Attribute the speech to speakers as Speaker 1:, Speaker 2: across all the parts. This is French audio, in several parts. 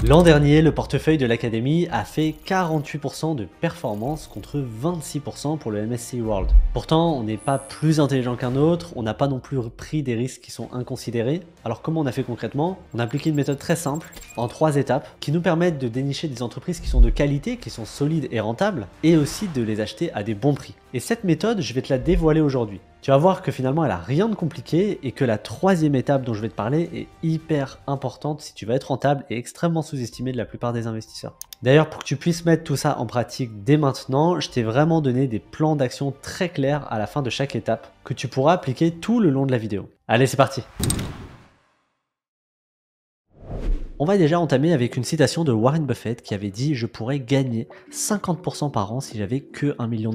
Speaker 1: L'an dernier, le portefeuille de l'Académie a fait 48% de performance contre 26% pour le MSCI World. Pourtant, on n'est pas plus intelligent qu'un autre, on n'a pas non plus pris des risques qui sont inconsidérés. Alors comment on a fait concrètement? On a appliqué une méthode très simple, en 3 étapes, qui nous permettent de dénicher des entreprises qui sont de qualité, qui sont solides et rentables, et aussi de les acheter à des bons prix. Et cette méthode, je vais te la dévoiler aujourd'hui. Tu vas voir que finalement, elle n'a rien de compliqué et que la 3e étape dont je vais te parler est hyper importante si tu veux être rentable et extrêmement sous-estimé de la plupart des investisseurs. D'ailleurs, pour que tu puisses mettre tout ça en pratique dès maintenant, je t'ai vraiment donné des plans d'action très clairs à la fin de chaque étape que tu pourras appliquer tout le long de la vidéo. Allez, c'est parti! On va déjà entamer avec une citation de Warren Buffett qui avait dit « Je pourrais gagner 50% par an si j'avais que $1 million ».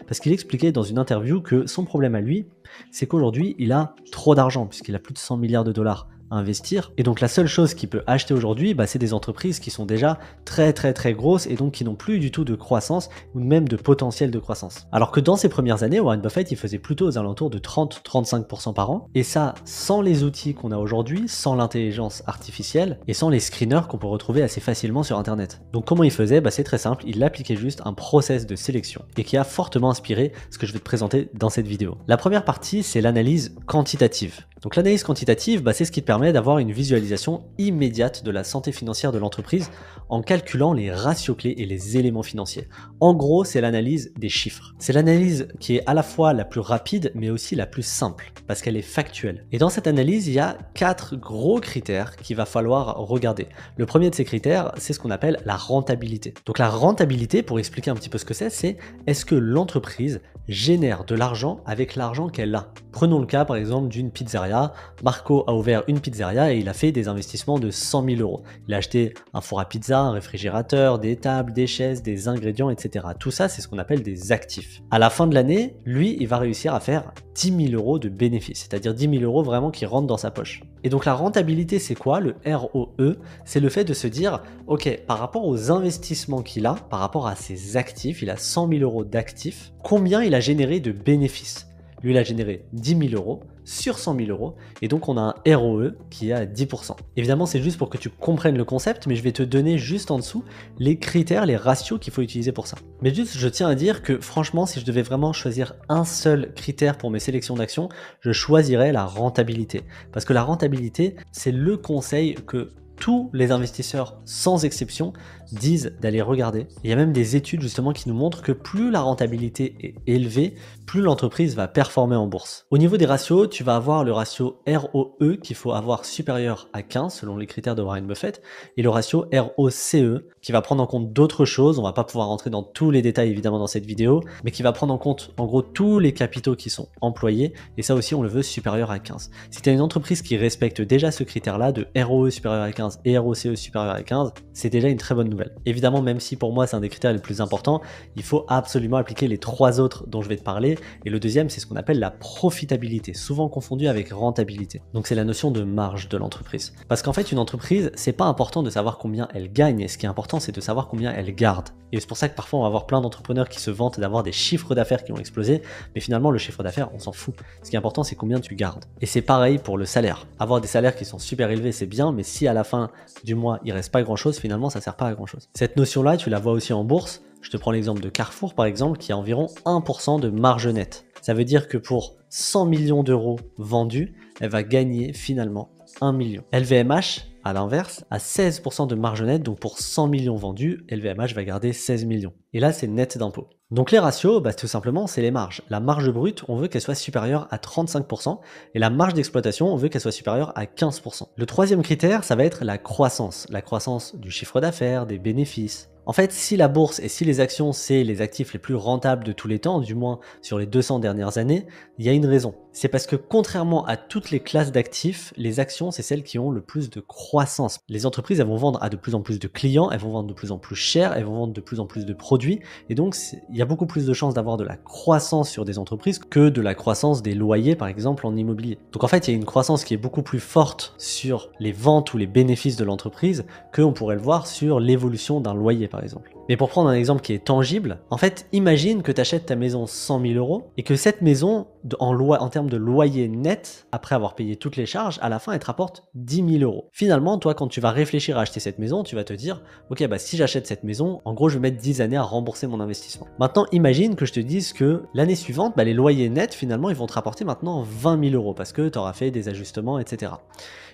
Speaker 1: Parce qu'il expliquait dans une interview que son problème à lui, c'est qu'aujourd'hui, il a trop d'argent puisqu'il a plus de 100 milliards de dollars à investir. Et donc la seule chose qu'il peut acheter aujourd'hui, c'est des entreprises qui sont déjà très grosses et donc qui n'ont plus du tout de croissance ou même de potentiel de croissance. Alors que dans ses premières années, Warren Buffett, il faisait plutôt aux alentours de 30-35% par an. Et ça, sans les outils qu'on a aujourd'hui, sans l'intelligence artificielle et sans les screeners qu'on peut retrouver assez facilement sur Internet. Donc comment il faisait? C'est très simple, il appliquait juste un process de sélection et qui a fortement inspiré ce que je vais te présenter dans cette vidéo. La première partie, c'est l'analyse quantitative. Donc l'analyse quantitative, c'est ce qui te permet d'avoir une visualisation immédiate de la santé financière de l'entreprise en calculant les ratios clés et les éléments financiers. En gros, c'est l'analyse des chiffres. C'est l'analyse qui est à la fois la plus rapide, mais aussi la plus simple, parce qu'elle est factuelle. Et dans cette analyse, il y a 4 gros critères qu'il va falloir regarder. Le premier de ces critères, c'est ce qu'on appelle la rentabilité. Donc la rentabilité, pour expliquer un petit peu ce que c'est est-ce que l'entreprise génère de l'argent avec l'argent qu'elle a. Prenons le cas par exemple d'une pizzeria. Marco a ouvert une pizzeria et il a fait des investissements de 100 000 €. Il a acheté un four à pizza, un réfrigérateur, des tables, des chaises, des ingrédients, etc. Tout ça, c'est ce qu'on appelle des actifs. À la fin de l'année, lui, il va réussir à faire 10 000 € de bénéfices, c'est-à-dire 10 000 € vraiment qui rentrent dans sa poche. Et donc la rentabilité, c'est quoi? Le ROE, c'est le fait de se dire, ok, par rapport aux investissements qu'il a, par rapport à ses actifs, il a 100 000 € d'actifs, combien il a généré de bénéfices? Lui, il a généré 10 000 € sur 100 000 €, et donc on a un ROE qui est à 10%. Évidemment, c'est juste pour que tu comprennes le concept, mais je vais te donner juste en dessous les critères, les ratios qu'il faut utiliser pour ça. Mais juste, je tiens à dire que franchement, si je devais vraiment choisir un seul critère pour mes sélections d'actions, je choisirais la rentabilité. Parce que la rentabilité, c'est le conseil que tous les investisseurs, sans exception, disent d'aller regarder. Il y a même des études justement qui nous montrent que plus la rentabilité est élevée, plus l'entreprise va performer en bourse. Au niveau des ratios, tu vas avoir le ratio ROE qu'il faut avoir supérieur à 15 selon les critères de Warren Buffett et le ratio ROCE qui va prendre en compte d'autres choses. On va pas pouvoir rentrer dans tous les détails évidemment dans cette vidéo, mais qui va prendre en compte en gros tous les capitaux qui sont employés et ça aussi on le veut supérieur à 15. Si tu as une entreprise qui respecte déjà ce critère-là de ROE supérieur à 15 et ROCE supérieur à 15, c'est déjà une très bonne nouvelle. Évidemment, même si pour moi c'est un des critères les plus importants, il faut absolument appliquer les 3 autres dont je vais te parler. Et le deuxième, c'est ce qu'on appelle la profitabilité, souvent confondu avec rentabilité. Donc c'est la notion de marge de l'entreprise. Parce qu'en fait, une entreprise, c'est pas important de savoir combien elle gagne, ce qui est important, c'est de savoir combien elle garde. Et c'est pour ça que parfois on va avoir plein d'entrepreneurs qui se vantent d'avoir des chiffres d'affaires qui ont explosé, mais finalement le chiffre d'affaires, on s'en fout. Ce qui est important, c'est combien tu gardes. Et c'est pareil pour le salaire. Avoir des salaires qui sont super élevés, c'est bien, mais si à la fin du mois il reste pas grand chose, finalement ça sert pas à grand chose. Cette notion-là, tu la vois aussi en bourse. Je te prends l'exemple de Carrefour par exemple, qui a environ 1% de marge nette. Ça veut dire que pour 100 millions d'euros vendus, elle va gagner finalement 1 million. LVMH, à l'inverse, a 16% de marge nette, donc pour 100 millions vendus, LVMH va garder 16 millions. Et là, c'est net d'impôt. Donc les ratios, tout simplement, c'est les marges. La marge brute, on veut qu'elle soit supérieure à 35%, et la marge d'exploitation, on veut qu'elle soit supérieure à 15%. Le 3e critère, ça va être la croissance du chiffre d'affaires, des bénéfices. En fait, si la bourse et si les actions, c'est les actifs les plus rentables de tous les temps, du moins sur les 200 dernières années, il y a une raison. C'est parce que contrairement à toutes les classes d'actifs, les actions, c'est celles qui ont le plus de croissance. Les entreprises, elles vont vendre à de plus en plus de clients, elles vont vendre de plus en plus cher, elles vont vendre de plus en plus de produits, et donc il y a beaucoup plus de chances d'avoir de la croissance sur des entreprises que de la croissance des loyers, par exemple, en immobilier. Donc en fait, il y a une croissance qui est beaucoup plus forte sur les ventes ou les bénéfices de l'entreprise qu'on pourrait le voir sur l'évolution d'un loyer, par exemple. Mais pour prendre un exemple qui est tangible, en fait, imagine que tu achètes ta maison 100 000 euros et que cette maison, en termes de loyer net, après avoir payé toutes les charges, à la fin, elle te rapporte 10 000 euros. Finalement, toi, quand tu vas réfléchir à acheter cette maison, tu vas te dire, ok, bah si j'achète cette maison, en gros, je vais mettre 10 années à rembourser mon investissement. Maintenant, imagine que je te dise que l'année suivante, bah, les loyers nets, finalement, ils vont te rapporter maintenant 20 000 euros parce que tu auras fait des ajustements, etc.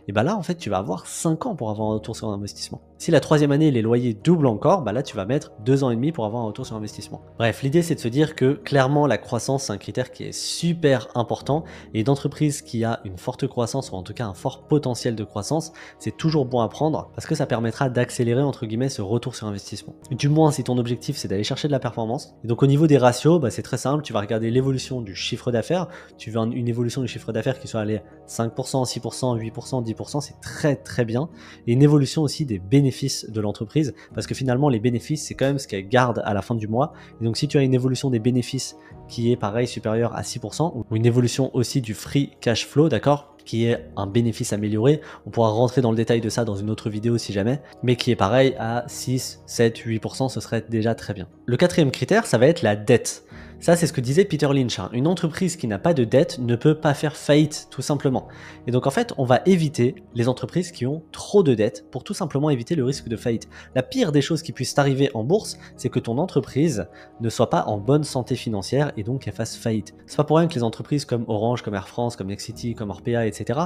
Speaker 1: Et bah là, en fait, tu vas avoir 5 ans pour avoir un retour sur investissement. Si la troisième année, les loyers doublent encore, bah là, tu vas mettre 2 ans et demi pour avoir un retour sur investissement. Bref, l'idée, c'est de se dire que clairement, la croissance, c'est un critère qui est super important. Et d'entreprise qui a une forte croissance, ou en tout cas un fort potentiel de croissance, c'est toujours bon à prendre parce que ça permettra d'accélérer, entre guillemets, ce retour sur investissement. Du moins, si ton objectif, c'est d'aller chercher de la performance. Et donc, au niveau des ratios, bah, c'est très simple. Tu vas regarder l'évolution du chiffre d'affaires. Tu veux une évolution du chiffre d'affaires qui soit allée 5%, 6%, 8%, 10%, c'est très très bien. Et une évolution aussi des bénéfices de l'entreprise, parce que finalement les bénéfices c'est quand même ce qu'elle garde à la fin du mois. Et donc si tu as une évolution des bénéfices qui est pareil supérieure à 6%, ou une évolution aussi du free cash flow, d'accord, qui est un bénéfice amélioré, on pourra rentrer dans le détail de ça dans une autre vidéo si jamais, mais qui est pareil à 6, 7, 8%, ce serait déjà très bien. Le quatrième critère, ça va être la dette. Ça, c'est ce que disait Peter Lynch. Une entreprise qui n'a pas de dette ne peut pas faire faillite, tout simplement. Et donc, en fait, on va éviter les entreprises qui ont trop de dettes pour tout simplement éviter le risque de faillite. La pire des choses qui puissent t'arriver en bourse, c'est que ton entreprise ne soit pas en bonne santé financière et donc qu'elle fasse faillite. C'est pas pour rien que les entreprises comme Orange, comme Air France, comme Nexity, comme Orpea, etc.,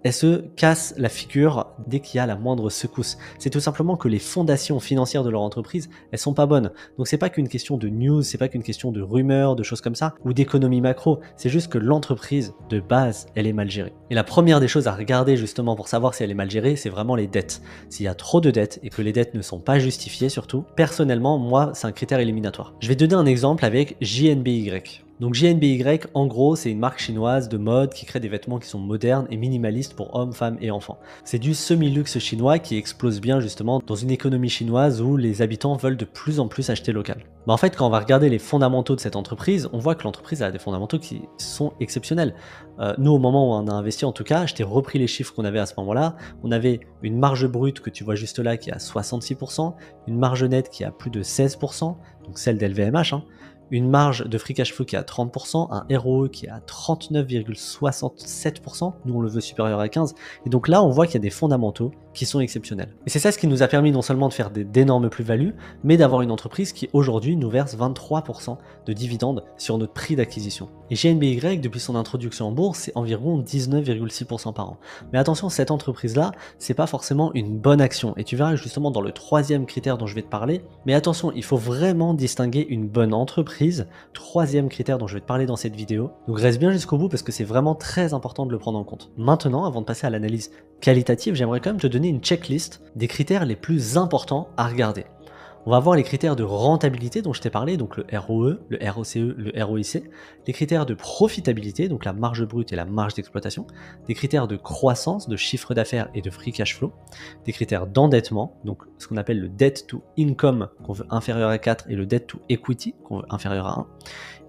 Speaker 1: elles se cassent la figure dès qu'il y a la moindre secousse. C'est tout simplement que les fondations financières de leur entreprise, elles sont pas bonnes. Donc c'est pas qu'une question de news, c'est pas qu'une question de rumeurs, de choses comme ça, ou d'économie macro. C'est juste que l'entreprise, de base, elle est mal gérée. Et la première des choses à regarder justement pour savoir si elle est mal gérée, c'est vraiment les dettes. S'il y a trop de dettes et que les dettes ne sont pas justifiées surtout, personnellement, moi, c'est un critère éliminatoire. Je vais te donner un exemple avec JNBY. Donc JNBY, en gros, c'est une marque chinoise de mode qui crée des vêtements qui sont modernes et minimalistes pour hommes, femmes et enfants. C'est du semi-luxe chinois qui explose bien justement dans une économie chinoise où les habitants veulent de plus en plus acheter local. En fait, quand on va regarder les fondamentaux de cette entreprise, on voit que l'entreprise a des fondamentaux qui sont exceptionnels. Nous, au moment où on a investi, en tout cas, je t'ai repris les chiffres qu'on avait à ce moment-là. On avait une marge brute que tu vois juste là qui est à 66%, une marge nette qui est à plus de 16%, donc celle d'LVMH, une marge de free cash flow qui est à 30%, un ROE qui est à 39,67%, nous on le veut supérieur à 15%, et donc là on voit qu'il y a des fondamentaux qui sont exceptionnels. Et c'est ça ce qui nous a permis non seulement de faire d'énormes plus-values, mais d'avoir une entreprise qui aujourd'hui nous verse 23% de dividendes sur notre prix d'acquisition. Et JNBY, depuis son introduction en bourse, c'est environ 19,6% par an. Mais attention, cette entreprise-là, c'est pas forcément une bonne action, et tu verras justement dans le troisième critère dont je vais te parler, mais attention, il faut vraiment distinguer une bonne entreprise, troisième critère dont je vais te parler dans cette vidéo. Donc reste bien jusqu'au bout parce que c'est vraiment très important de le prendre en compte. Maintenant, avant de passer à l'analyse qualitative, j'aimerais quand même te donner une checklist des critères les plus importants à regarder. On va voir les critères de rentabilité dont je t'ai parlé, donc le ROE, le ROCE, le ROIC, les critères de profitabilité, donc la marge brute et la marge d'exploitation, des critères de croissance, de chiffre d'affaires et de free cash flow, des critères d'endettement, donc ce qu'on appelle le debt to income qu'on veut inférieur à 4 et le debt to equity qu'on veut inférieur à 1,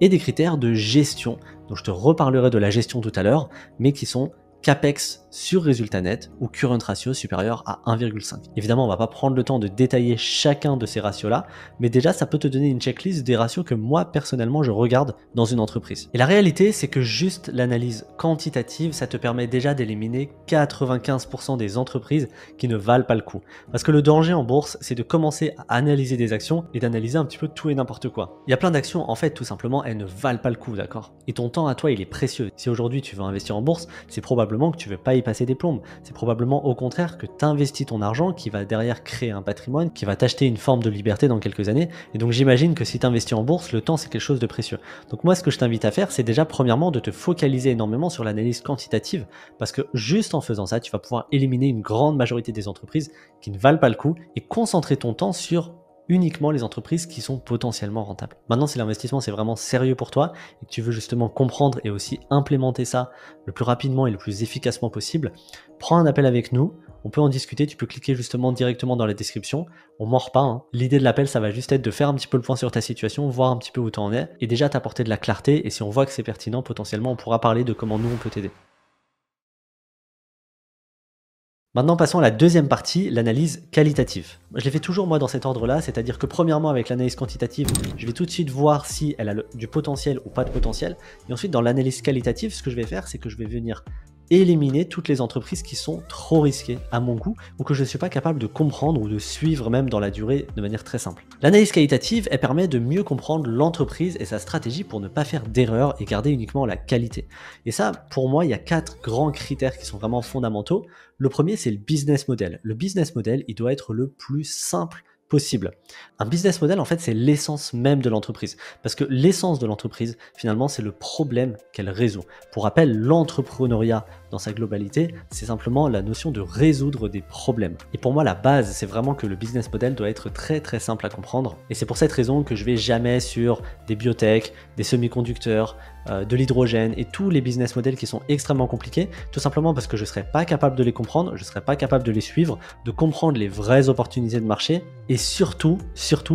Speaker 1: et des critères de gestion, dont je te reparlerai de la gestion tout à l'heure, mais qui sont CAPEX sur résultat net ou current ratio supérieur à 1,5. Évidemment, on va pas prendre le temps de détailler chacun de ces ratios-là, mais déjà, ça peut te donner une checklist des ratios que moi, personnellement, je regarde dans une entreprise. Et la réalité, c'est que juste l'analyse quantitative, ça te permet déjà d'éliminer 95% des entreprises qui ne valent pas le coup. Parce que le danger en bourse, c'est de commencer à analyser des actions et d'analyser un petit peu tout et n'importe quoi. Il y a plein d'actions, en fait, tout simplement, elles ne valent pas le coup, d'accord? Et ton temps à toi, il est précieux. Si aujourd'hui, tu veux investir en bourse, c'est probablement que tu ne veux pas y passer des plombes. C'est probablement au contraire que tu investis ton argent qui va derrière créer un patrimoine, qui va t'acheter une forme de liberté dans quelques années. Et donc j'imagine que si tu investis en bourse, le temps c'est quelque chose de précieux. Donc moi ce que je t'invite à faire, c'est déjà premièrement de te focaliser énormément sur l'analyse quantitative, parce que juste en faisant ça, tu vas pouvoir éliminer une grande majorité des entreprises qui ne valent pas le coup et concentrer ton temps sur uniquement les entreprises qui sont potentiellement rentables. Maintenant, si l'investissement c'est vraiment sérieux pour toi et que tu veux justement comprendre et aussi implémenter ça le plus rapidement et le plus efficacement possible, prends un appel avec nous, on peut en discuter, tu peux cliquer justement directement dans la description, on mord pas, L'idée de l'appel ça va juste être de faire un petit peu le point sur ta situation, voir un petit peu où tu en es et déjà t'apporter de la clarté, et si on voit que c'est pertinent, potentiellement on pourra parler de comment nous on peut t'aider. Maintenant, passons à la deuxième partie, l'analyse qualitative. Je les fais toujours moi dans cet ordre-là, c'est-à-dire que premièrement avec l'analyse quantitative, je vais tout de suite voir si elle a du potentiel ou pas de potentiel. Et ensuite dans l'analyse qualitative, ce que je vais faire, c'est que je vais venir éliminer toutes les entreprises qui sont trop risquées à mon goût ou que je ne suis pas capable de comprendre ou de suivre même dans la durée de manière très simple. L'analyse qualitative, elle permet de mieux comprendre l'entreprise et sa stratégie pour ne pas faire d'erreurs et garder uniquement la qualité. Et ça, pour moi, il y a 4 grands critères qui sont vraiment fondamentaux. Le premier, c'est le business model. Le business model, il doit être le plus simple possible. Un business model, en fait, c'est l'essence même de l'entreprise. Parce que l'essence de l'entreprise, finalement, c'est le problème qu'elle résout. Pour rappel, l'entrepreneuriat dans sa globalité, c'est simplement la notion de résoudre des problèmes. Et pour moi, la base, c'est vraiment que le business model doit être très très simple à comprendre. Et c'est pour cette raison que je vais jamais sur des biotech, des semi-conducteurs, de l'hydrogène et tous les business models qui sont extrêmement compliqués, tout simplement parce que je ne serais pas capable de les comprendre, je ne serais pas capable de les suivre, de comprendre les vraies opportunités de marché et surtout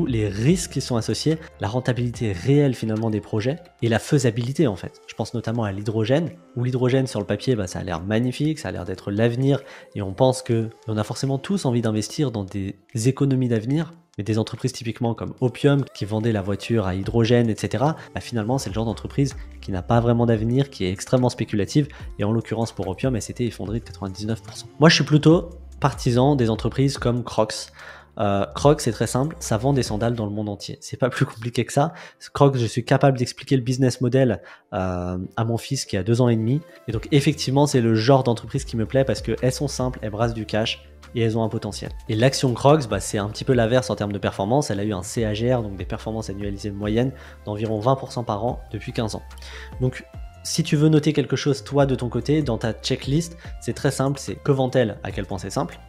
Speaker 1: les risques qui sont associés, la rentabilité réelle finalement des projets et la faisabilité en fait. Je pense notamment à l'hydrogène, où l'hydrogène sur le papier, ça a l'air magnifique, ça a l'air d'être l'avenir et on pense qu'on a forcément tous envie d'investir dans des économies d'avenir. Mais des entreprises typiquement comme Opium qui vendaient la voiture à hydrogène, etc., finalement c'est le genre d'entreprise qui n'a pas vraiment d'avenir, qui est extrêmement spéculative, et en l'occurrence pour Opium, elle s'était effondrée de 99%. Moi je suis plutôt partisan des entreprises comme Crocs. Crocs, c'est très simple, ça vend des sandales dans le monde entier. C'est pas plus compliqué que ça. Crocs, je suis capable d'expliquer le business model à mon fils qui a 2 ans et demi. Et donc effectivement, c'est le genre d'entreprise qui me plaît parce qu'elles sont simples, elles brassent du cash et elles ont un potentiel. Et l'action Crocs, c'est un petit peu l'inverse en termes de performance. Elle a eu un CAGR, donc des performances annualisées moyennes, d'environ 20% par an depuis 15 ans. Donc si tu veux noter quelque chose toi de ton côté dans ta checklist, c'est très simple, c'est que vend-elle, à quel point c'est simple,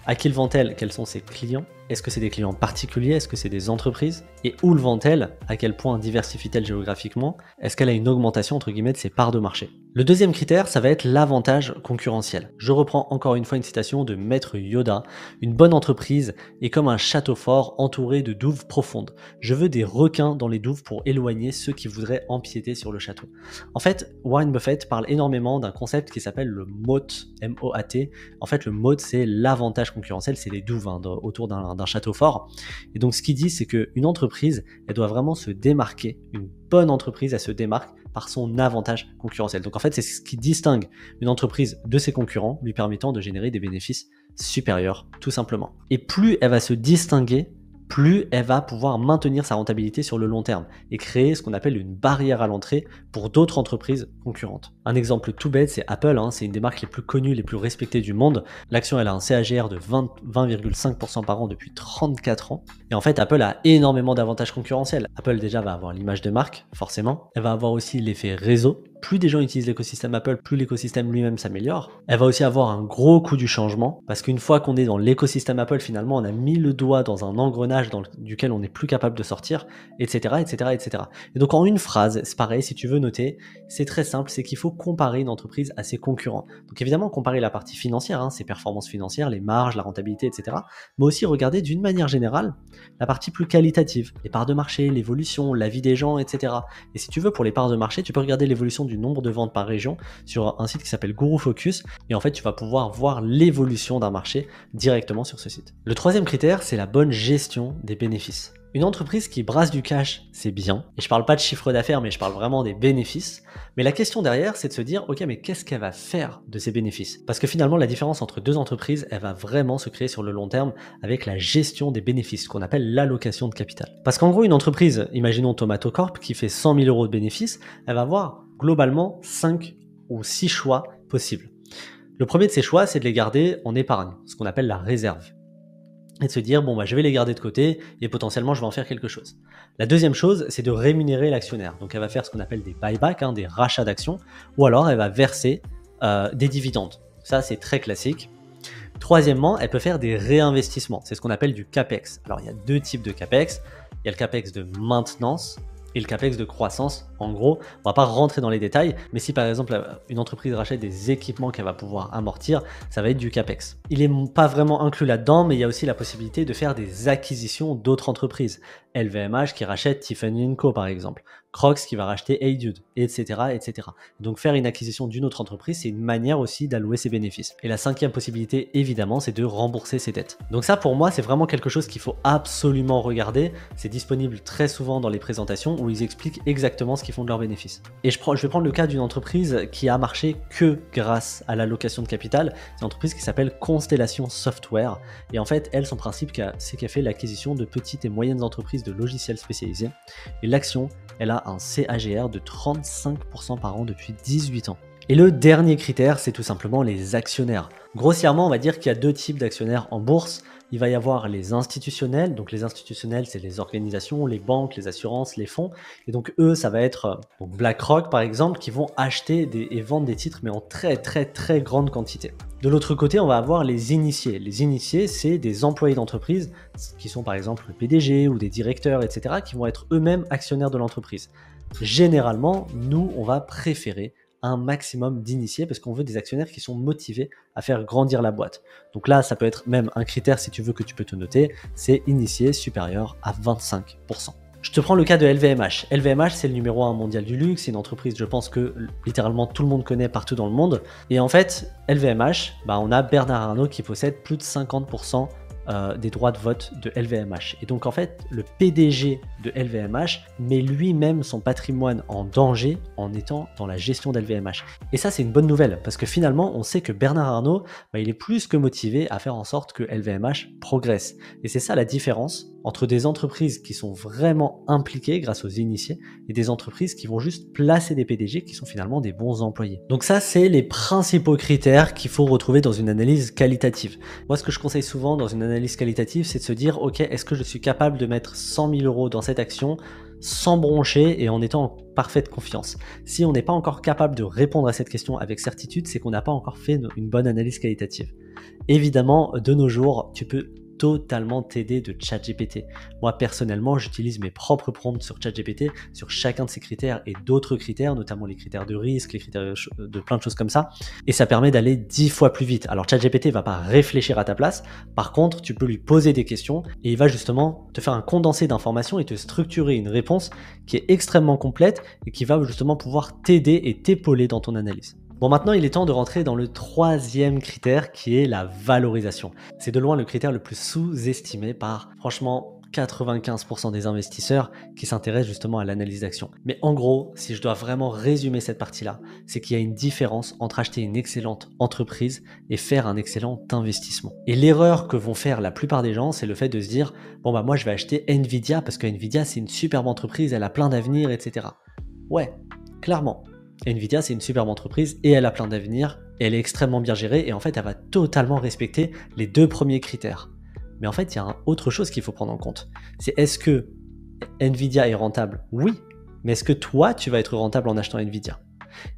Speaker 1: à qui le vend-elle, quels sont ses clients, est-ce que c'est des clients particuliers, est-ce que c'est des entreprises, et où le vend-elle, à quel point diversifie-t-elle géographiquement, est-ce qu'elle a une augmentation entre guillemets de ses parts de marché. Le deuxième critère, ça va être l'avantage concurrentiel. Je reprends encore une fois une citation de Maître Yoda, une bonne entreprise est comme un château fort entouré de douves profondes. Je veux des requins dans les douves pour éloigner ceux qui voudraient empiéter sur le château. En fait, Warren Buffett parle énormément d'un concept qui s'appelle le moat, M-O-A-T. En fait, le moat, c'est l'avantage concurrentiel, c'est les douves autour d'un château fort. Et donc, ce qu'il dit, c'est qu'une entreprise, elle doit vraiment se démarquer. Une bonne entreprise, elle se démarque par son avantage concurrentiel. Donc, en fait, c'est ce qui distingue une entreprise de ses concurrents, lui permettant de générer des bénéfices supérieurs, tout simplement. Et plus elle va se distinguer, plus elle va pouvoir maintenir sa rentabilité sur le long terme et créer ce qu'on appelle une barrière à l'entrée pour d'autres entreprises concurrentes. Un exemple tout bête, c'est Apple, c'est une des marques les plus connues, les plus respectées du monde. L'action, elle a un CAGR de 20,5% par an depuis 34 ans. Et en fait, Apple a énormément d'avantages concurrentiels. Apple déjà va avoir l'image de marque, forcément. Elle va avoir aussi l'effet réseau. Plus des gens utilisent l'écosystème Apple, plus l'écosystème lui-même s'améliore. Elle va aussi avoir un gros coût du changement, parce qu'une fois qu'on est dans l'écosystème Apple, finalement, on a mis le doigt dans un engrenage duquel on n'est plus capable de sortir, etc., etc., etc. Et donc en une phrase, c'est pareil, si tu veux noter, c'est très simple, c'est qu'il faut comparer une entreprise à ses concurrents. Donc évidemment, comparer la partie financière, ses performances financières, les marges, la rentabilité, etc., mais aussi regarder d'une manière générale la partie plus qualitative, les parts de marché, l'évolution, la vie des gens, etc. Et si tu veux, pour les parts de marché, tu peux regarder l'évolution du nombre de ventes par région sur un site qui s'appelle Guru Focus, et en fait, tu vas pouvoir voir l'évolution d'un marché directement sur ce site. Le troisième critère, c'est la bonne gestion des bénéfices. Une entreprise qui brasse du cash, c'est bien. Et je parle pas de chiffre d'affaires, mais je parle vraiment des bénéfices. Mais la question derrière, c'est de se dire, ok, mais qu'est-ce qu'elle va faire de ces bénéfices? Parce que finalement, la différence entre deux entreprises, elle va vraiment se créer sur le long terme avec la gestion des bénéfices, ce qu'on appelle l'allocation de capital. Parce qu'en gros, une entreprise, imaginons Tomato Corp, qui fait 100 000 euros de bénéfices, elle va avoir globalement 5 ou 6 choix possibles. Le premier de ces choix, c'est de les garder en épargne, ce qu'on appelle la réserve. Et de se dire, je vais les garder de côté et potentiellement je vais en faire quelque chose. La deuxième chose, c'est de rémunérer l'actionnaire. Donc elle va faire ce qu'on appelle des buybacks, des rachats d'actions, ou alors elle va verser des dividendes. Ça, c'est très classique. Troisièmement, elle peut faire des réinvestissements. C'est ce qu'on appelle du CAPEX. Alors il y a deux types de CAPEX. Il y a le CAPEX de maintenance et le CAPEX de croissance. En gros, on va pas rentrer dans les détails, mais si par exemple une entreprise rachète des équipements qu'elle va pouvoir amortir, ça va être du CAPEX. Il n'est pas vraiment inclus là-dedans, mais il y a aussi la possibilité de faire des acquisitions d'autres entreprises. LVMH qui rachète Tiffany & Co par exemple. Crocs qui va racheter Hey Dude, etc., etc. Donc faire une acquisition d'une autre entreprise, c'est une manière aussi d'allouer ses bénéfices. Et la cinquième possibilité, évidemment, c'est de rembourser ses dettes. Donc ça, pour moi, c'est vraiment quelque chose qu'il faut absolument regarder. C'est disponible très souvent dans les présentations où ils expliquent exactement ce qu'ils font de leurs bénéfices. Et je vais prendre le cas d'une entreprise qui a marché que grâce à l'allocation de capital. C'est une entreprise qui s'appelle Constellation Software. Et en fait, elle, son principe, c'est qu'elle fait l'acquisition de petites et moyennes entreprises de logiciels spécialisés. Et l'action, elle a un CAGR de 35% par an depuis 18 ans. Et le dernier critère, c'est tout simplement les actionnaires. Grossièrement, on va dire qu'il y a deux types d'actionnaires en bourse. Il va y avoir les institutionnels. Donc les institutionnels, c'est les organisations, les banques, les assurances, les fonds. Et donc eux, ça va être donc BlackRock par exemple, qui vont acheter et vendre des titres, mais en très très très grande quantité. De l'autre côté, on va avoir les initiés. Les initiés, c'est des employés d'entreprise qui sont par exemple le PDG ou des directeurs, etc., qui vont être eux-mêmes actionnaires de l'entreprise. Généralement, nous, on va préférer un maximum d'initiés parce qu'on veut des actionnaires qui sont motivés à faire grandir la boîte. Donc là, ça peut être même un critère, si tu veux, que tu peux te noter, c'est initié supérieur à 25%. Je te prends le cas de LVMH. LVMH, c'est le numéro 1 mondial du luxe. C'est une entreprise, je pense que littéralement tout le monde connaît partout dans le monde. Et en fait, LVMH, on a Bernard Arnault qui possède plus de 50% des droits de vote de LVMH. Et donc en fait, le PDG de LVMH met lui-même son patrimoine en danger en étant dans la gestion d'LVMH. Et ça, c'est une bonne nouvelle parce que finalement, on sait que Bernard Arnault, il est plus que motivé à faire en sorte que LVMH progresse. Et c'est ça la différence entre des entreprises qui sont vraiment impliquées grâce aux initiés et des entreprises qui vont juste placer des PDG qui sont finalement des bons employés. Donc ça, c'est les principaux critères qu'il faut retrouver dans une analyse qualitative. Moi, ce que je conseille souvent dans une analyse qualitative, c'est de se dire, ok, est-ce que je suis capable de mettre 100 000 euros dans cette action sans broncher et en étant en parfaite confiance? Si on n'est pas encore capable de répondre à cette question avec certitude, c'est qu'on n'a pas encore fait une bonne analyse qualitative. Évidemment, de nos jours, tu peux totalement t'aider de ChatGPT. Moi, personnellement, j'utilise mes propres prompts sur ChatGPT sur chacun de ces critères et d'autres critères, notamment les critères de risque, les critères de plein de choses comme ça. Et ça permet d'aller 10 fois plus vite. Alors, ChatGPT va pas réfléchir à ta place. Par contre, tu peux lui poser des questions et il va justement te faire un condensé d'informations et te structurer une réponse qui est extrêmement complète et qui va justement pouvoir t'aider et t'épauler dans ton analyse. Bon, maintenant, il est temps de rentrer dans le troisième critère qui est la valorisation. C'est de loin le critère le plus sous-estimé par, franchement, 95% des investisseurs qui s'intéressent justement à l'analyse d'action. Mais en gros, si je dois vraiment résumer cette partie-là, c'est qu'il y a une différence entre acheter une excellente entreprise et faire un excellent investissement. Et l'erreur que vont faire la plupart des gens, c'est le fait de se dire « Bon, moi, je vais acheter Nvidia parce que Nvidia, c'est une superbe entreprise, elle a plein d'avenir, etc. » Ouais, clairement. Nvidia, c'est une superbe entreprise et elle a plein d'avenir, et elle est extrêmement bien gérée et en fait, elle va totalement respecter les deux premiers critères. Mais en fait, il y a autre chose qu'il faut prendre en compte. C'est est-ce que Nvidia est rentable? Oui, mais est-ce que toi, tu vas être rentable en achetant Nvidia?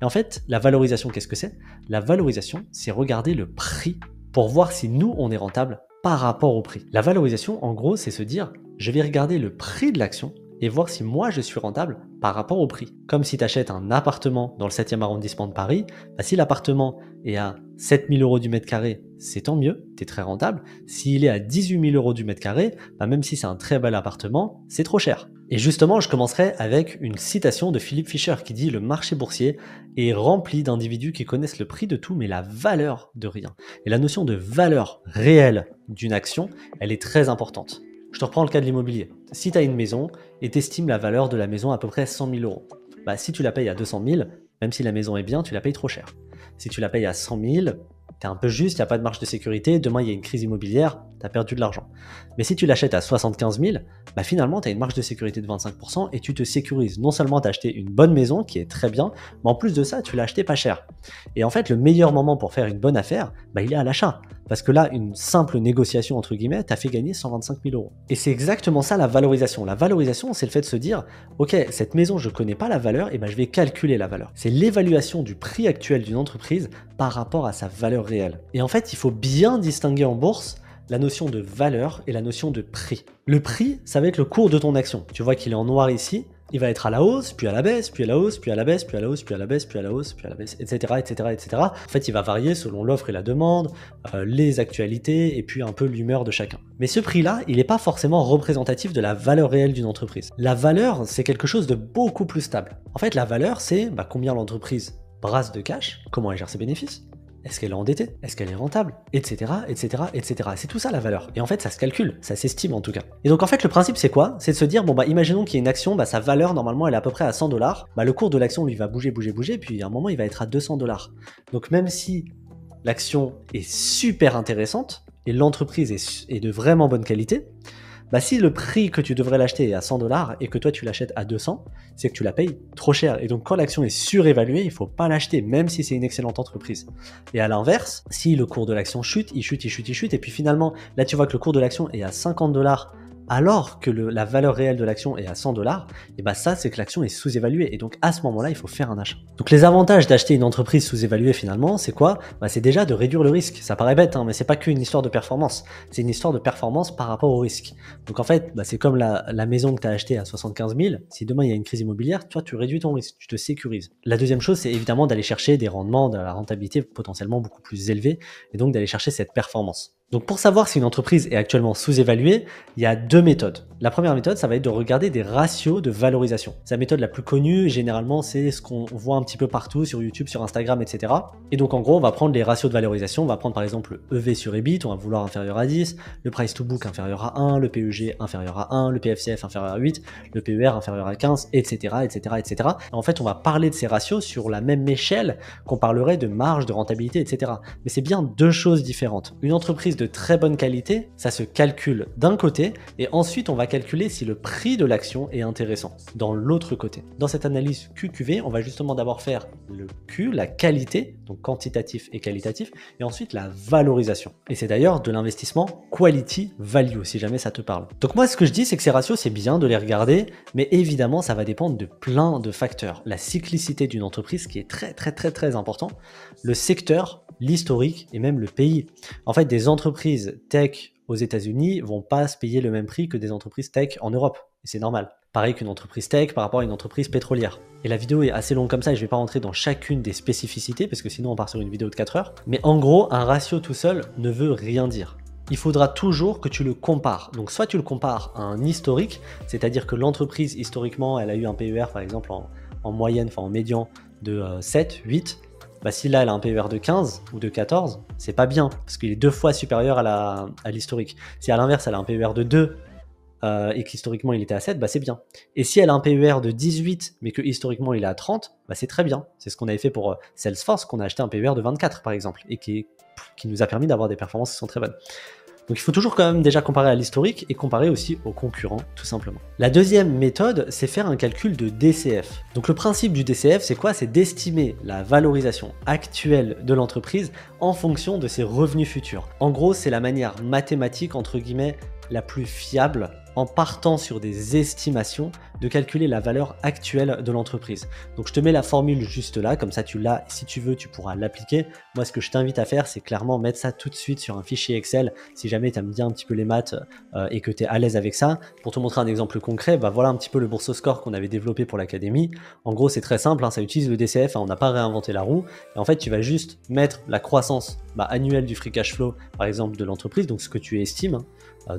Speaker 1: Et en fait, la valorisation, qu'est-ce que c'est? La valorisation, c'est regarder le prix pour voir si nous, on est rentable par rapport au prix. La valorisation, en gros, c'est se dire, je vais regarder le prix de l'action et voir si moi je suis rentable par rapport au prix. Comme si tu achètes un appartement dans le 7e arrondissement de Paris, si l'appartement est à 7 000 euros du mètre carré, c'est tant mieux, tu es très rentable. S'il est à 18 000 euros du mètre carré, même si c'est un très bel appartement, c'est trop cher. Et justement, je commencerai avec une citation de Philippe Fischer qui dit « Le marché boursier est rempli d'individus qui connaissent le prix de tout, mais la valeur de rien. » Et la notion de valeur réelle d'une action, elle est très importante. Je te reprends le cas de l'immobilier. Si tu as une maison et tu estimes la valeur de la maison à peu près 100 000 euros, si tu la payes à 200 000, même si la maison est bien, tu la payes trop cher. Si tu la payes à 100 000, tu es un peu juste, il n'y a pas de marge de sécurité, demain il y a une crise immobilière, tu as perdu de l'argent. Mais si tu l'achètes à 75 000, finalement tu as une marge de sécurité de 25% et tu te sécurises. Non seulement tu as acheté une bonne maison qui est très bien, mais en plus de ça, tu l'as acheté pas cher. Et en fait, le meilleur moment pour faire une bonne affaire, il est à l'achat. Parce que là, une simple négociation, entre guillemets, t'a fait gagner 125 000 euros. Et c'est exactement ça la valorisation. La valorisation, c'est le fait de se dire, ok, cette maison, je connais pas la valeur, et je vais calculer la valeur. C'est l'évaluation du prix actuel d'une entreprise par rapport à sa valeur réelle. Et en fait, il faut bien distinguer en bourse la notion de valeur et la notion de prix. Le prix, ça va être le cours de ton action. Tu vois qu'il est en noir ici, il va être à la hausse, puis à la baisse, puis à la hausse, puis à la baisse, puis à la hausse, puis à la baisse, puis à la hausse, puis à la baisse, etc., etc., etc. En fait, il va varier selon l'offre et la demande, les actualités et puis un peu l'humeur de chacun. Mais ce prix-là, il n'est pas forcément représentatif de la valeur réelle d'une entreprise. La valeur, c'est quelque chose de beaucoup plus stable. En fait, la valeur, c'est combien l'entreprise brasse de cash, comment elle gère ses bénéfices, est-ce qu'elle est endettée, est-ce qu'elle est rentable, etc., etc., etc. C'est tout ça la valeur. Et en fait, ça se calcule, ça s'estime en tout cas. Et donc en fait, le principe c'est quoi? C'est de se dire, bon imaginons qu'il y ait une action, sa valeur normalement elle est à peu près à 100 $. Le cours de l'action lui va bouger, puis à un moment il va être à 200 $. Donc même si l'action est super intéressante et l'entreprise est de vraiment bonne qualité, si le prix que tu devrais l'acheter est à 100 $ et que toi tu l'achètes à 200, c'est que tu la payes trop cher. Et donc quand l'action est surévaluée, il ne faut pas l'acheter, même si c'est une excellente entreprise. Et à l'inverse, si le cours de l'action chute, il chute, et puis finalement, là tu vois que le cours de l'action est à 50 $ alors que la valeur réelle de l'action est à 100 $, et ça c'est que l'action est sous-évaluée. Et donc à ce moment-là, il faut faire un achat. Donc les avantages d'acheter une entreprise sous-évaluée finalement, c'est quoi? C'est déjà de réduire le risque. Ça paraît bête, mais c'est pas qu'une histoire de performance. C'est une histoire de performance par rapport au risque. Donc en fait, c'est comme la maison que tu as achetée à 75 000. Si demain il y a une crise immobilière, toi tu réduis ton risque, tu te sécurises. La deuxième chose, c'est évidemment d'aller chercher des rendements, de la rentabilité potentiellement beaucoup plus élevée, et donc d'aller chercher cette performance. Donc pour savoir si une entreprise est actuellement sous-évaluée, il y a deux méthodes. La première méthode, ça va être de regarder des ratios de valorisation. C'est la méthode la plus connue, généralement c'est ce qu'on voit un petit peu partout sur YouTube, sur Instagram, etc. Et donc en gros, on va prendre les ratios de valorisation, on va prendre par exemple le EV sur EBIT, on va vouloir inférieur à 10, le price to book inférieur à 1, le PEG inférieur à 1, le PFCF inférieur à 8, le PER inférieur à 15, etc., etc., etc. En fait, on va parler de ces ratios sur la même échelle qu'on parlerait de marge, de rentabilité, etc. Mais c'est bien deux choses différentes. Une entreprise de très bonne qualité, ça se calcule d'un côté, et ensuite on va calculer si le prix de l'action est intéressant dans l'autre côté. Dans cette analyse QQV, on va justement d'abord faire le Q, la qualité, donc quantitatif et qualitatif, et ensuite la valorisation. Et c'est d'ailleurs de l'investissement quality value, si jamais ça te parle. Donc moi ce que je dis, c'est que ces ratios, c'est bien de les regarder, mais évidemment ça va dépendre de plein de facteurs. La cyclicité d'une entreprise qui est très très très très important, le secteur, l'historique et même le pays. En fait, des entreprises tech aux États-Unis vont pas se payer le même prix que des entreprises tech en Europe. Et c'est normal. Pareil qu'une entreprise tech par rapport à une entreprise pétrolière. Et la vidéo est assez longue comme ça et je vais pas rentrer dans chacune des spécificités parce que sinon on part sur une vidéo de 4 heures. Mais en gros, un ratio tout seul ne veut rien dire. Il faudra toujours que tu le compares. Donc soit tu le compares à un historique, c'est-à-dire que l'entreprise historiquement, elle a eu un PER par exemple en moyenne, en médian de 7, 8. Si là elle a un PER de 15 ou de 14, c'est pas bien, parce qu'il est 2 fois supérieur à l'historique. Si à l'inverse elle a un PER de 2 et qu'historiquement il était à 7, c'est bien. Et si elle a un PER de 18 mais que historiquement il est à 30, c'est très bien. C'est ce qu'on avait fait pour Salesforce, qu'on a acheté un PER de 24 par exemple, et qui nous a permis d'avoir des performances qui sont très bonnes. Donc il faut toujours quand même déjà comparer à l'historique et comparer aussi aux concurrents, tout simplement. La deuxième méthode, c'est faire un calcul de DCF. Donc le principe du DCF, c'est quoi? C'est d'estimer la valorisation actuelle de l'entreprise en fonction de ses revenus futurs. En gros, c'est la manière mathématique, entre guillemets, la plus fiable, en partant sur des estimations, de calculer la valeur actuelle de l'entreprise. Donc je te mets la formule juste là, comme ça tu l'as, si tu veux tu pourras l'appliquer. Moi ce que je t'invite à faire, c'est clairement mettre ça tout de suite sur un fichier Excel, si jamais tu aimes bien un petit peu les maths et que tu es à l'aise avec ça. Pour te montrer un exemple concret, voilà un petit peu le Bourse Score qu'on avait développé pour l'académie. En gros c'est très simple, ça utilise le DCF, on n'a pas réinventé la roue, et en fait tu vas juste mettre la croissance annuelle du free cash flow par exemple de l'entreprise, donc ce que tu estimes,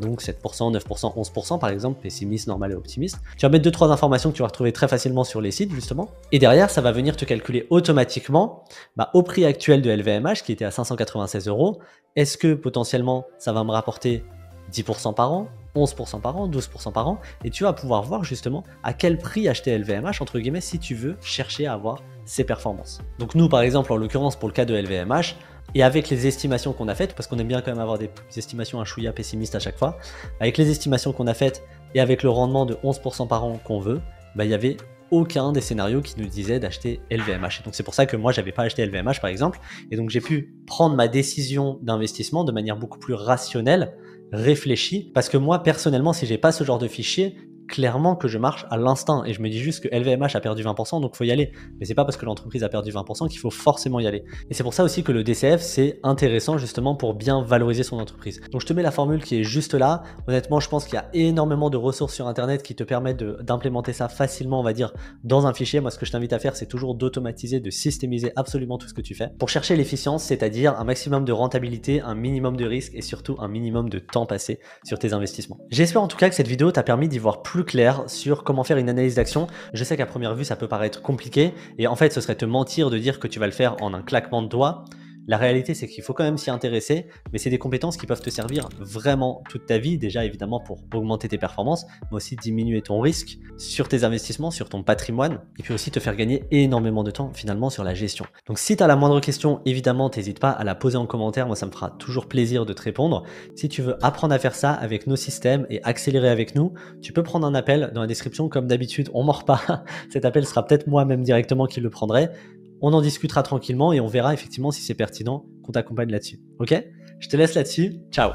Speaker 1: donc 7%, 9%, 11% par exemple, pessimiste, normal et optimiste. Tu vas mettre 2-3 informations que tu vas retrouver très facilement sur les sites justement, et derrière ça va venir te calculer automatiquement au prix actuel de LVMH qui était à 596 €, est-ce que potentiellement ça va me rapporter 10% par an, 11% par an, 12% par an, et tu vas pouvoir voir justement à quel prix acheter LVMH, entre guillemets, si tu veux chercher à avoir ces performances. Donc nous par exemple, en l'occurrence pour le cas de LVMH, et avec les estimations qu'on a faites, parce qu'on aime bien quand même avoir des estimations un chouïa pessimistes à chaque fois, avec les estimations qu'on a faites et avec le rendement de 11% par an qu'on veut, il y avait aucun des scénarios qui nous disait d'acheter LVMH. Et donc c'est pour ça que moi j'avais pas acheté LVMH par exemple, et donc j'ai pu prendre ma décision d'investissement de manière beaucoup plus rationnelle, réfléchie, parce que moi personnellement si j'ai pas ce genre de fichier, clairement que je marche à l'instinct et je me dis juste que LVMH a perdu 20%, donc il faut y aller. Mais c'est pas parce que l'entreprise a perdu 20% qu'il faut forcément y aller. Et c'est pour ça aussi que le DCF, c'est intéressant justement pour bien valoriser son entreprise. Donc je te mets la formule qui est juste là. Honnêtement, je pense qu'il y a énormément de ressources sur Internet qui te permettent d'implémenter ça facilement, on va dire, dans un fichier. Moi, ce que je t'invite à faire, c'est toujours d'automatiser, de systémiser absolument tout ce que tu fais pour chercher l'efficience, c'est-à-dire un maximum de rentabilité, un minimum de risque et surtout un minimum de temps passé sur tes investissements. J'espère en tout cas que cette vidéo t'a permis d'y voir plus clair sur comment faire une analyse d'action. Je sais qu'à première vue, ça peut paraître compliqué et en fait, ce serait te mentir de dire que tu vas le faire en un claquement de doigts. La réalité, c'est qu'il faut quand même s'y intéresser, mais c'est des compétences qui peuvent te servir vraiment toute ta vie, déjà évidemment pour augmenter tes performances, mais aussi diminuer ton risque sur tes investissements, sur ton patrimoine, et puis aussi te faire gagner énormément de temps finalement sur la gestion. Donc si tu as la moindre question, évidemment, n'hésite pas à la poser en commentaire, moi ça me fera toujours plaisir de te répondre. Si tu veux apprendre à faire ça avec nos systèmes et accélérer avec nous, tu peux prendre un appel dans la description, comme d'habitude, on ne mord pas, cet appel sera peut-être moi-même directement qui le prendrai. On en discutera tranquillement et on verra effectivement si c'est pertinent qu'on t'accompagne là-dessus. Ok? Je te laisse là-dessus. Ciao!